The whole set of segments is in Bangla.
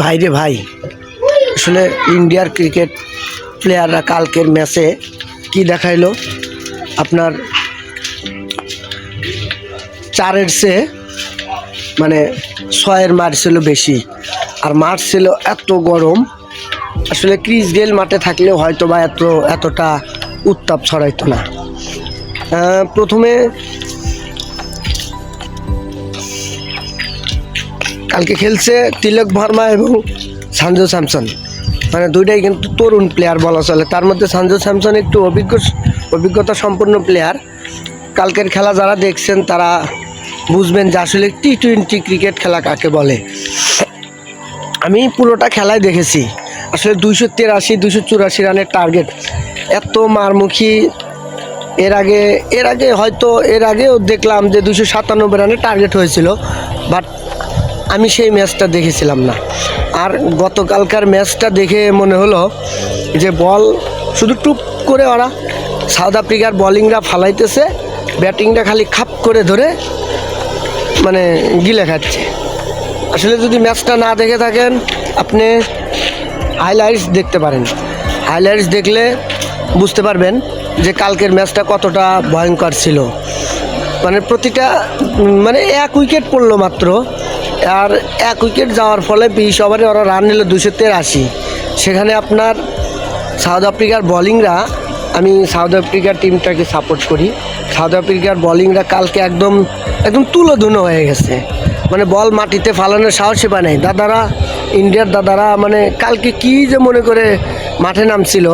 ভাই রে ভাই, আসলে ইন্ডিয়ার ক্রিকেট প্লেয়াররা কালকের ম্যাচে কি দেখাইলো আপনার 4-এর চেয়ে মানে 6-এর মার ছিল বেশি, আর মাঠ ছিল এত গরম। আসলে ক্রিস গেল মাঠে থাকলেও হয়তো বা এতটা উত্তাপ ছড়াইতো না। প্রথমে কালকে খেলছে তিলক ভার্মা এবং সঞ্জু স্যামসন, মানে দুইটাই কিন্তু তরুণ প্লেয়ার বলা চলে। তার মধ্যে সঞ্জু স্যামসন একটু অভিজ্ঞতা সম্পন্ন প্লেয়ার। কালকের খেলা যারা দেখছেন তারা বুঝবেন যে আসলে টি-20 ক্রিকেট খেলা কাকে বলে। আমি পুরোটা খেলায় দেখেছি। আসলে 283-284 রানের টার্গেট, এত মারমুখী এর আগেও দেখলাম যে 297 রানের টার্গেট হয়েছিল, বাট আমি সেই ম্যাচটা দেখেছিলাম না। আর গতকালকার ম্যাচটা দেখে মনে হলো যে বল শুধু টুপ করে ওরা সাউথ আফ্রিকার বোলিংরা ফালাইতেছে, ব্যাটিংটা খালি খাপ করে ধরে মানে গিলে খাচ্ছে। আসলে যদি ম্যাচটা না দেখে থাকেন আপনি হাইলাইটস দেখতে পারেন। হাইলাইটস দেখলে বুঝতে পারবেন যে কালকের ম্যাচটা কতটা ভয়ঙ্কর ছিল। মানে প্রতিটা মানে 1 উইকেট পড়লো মাত্র, আর 1 উইকেট যাওয়ার ফলে 20 ওভারে ওরা রান নিল 283। সেখানে আপনার সাউথ আফ্রিকার বোলিংরা, আমি সাউথ আফ্রিকার টিমটাকে সাপোর্ট করি, সাউথ আফ্রিকার বোলিংরা কালকে একদম তুলোধুনো হয়ে গেছে। মানে বল মাটিতে ফালানোর সাহসই পায় নাই ইন্ডিয়ার দাদারা। মানে কালকে কি যে মনে করে মাঠে নামছিল,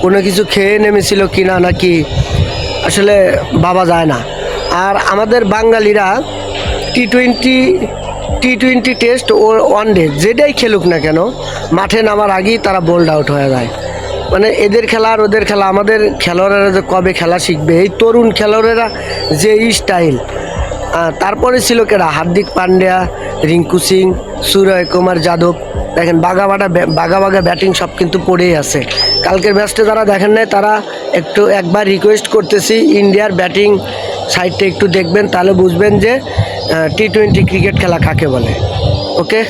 কোনো কিছু খেয়ে নেমেছিল কিনা নাকি আসলে ভাবা যায় না। আর আমাদের বাঙালিরা টি-20 টেস্ট ও ওয়ানডে যেটাই খেলুক না কেন, মাঠে নামার আগেই তারা বোল্ড আউট হয়ে যায়। মানে এদের খেলা আর ওদের খেলা, আমাদের খেলোয়াড়েরা যে কবে খেলা শিখবে, এই তরুণ খেলোয়াড়েরা যে স্টাইল। তারপরে ছিল কেরা, হার্দিক পান্ডিয়া, রিঙ্কু সিং, সূর্য কুমার যাদব, দেখেন বাঘা ব্যাটিং সব কিন্তু পড়েই আছে। কালকের ম্যাচটা যারা দেখেন নাই তারা একবার রিকোয়েস্ট করতেছি ইন্ডিয়ার ব্যাটিং সাইডটা একটু দেখবেন, তাহলে বুঝবেন যে টি-20 ক্রিকেট খেলা কাকে বলে। ওকে।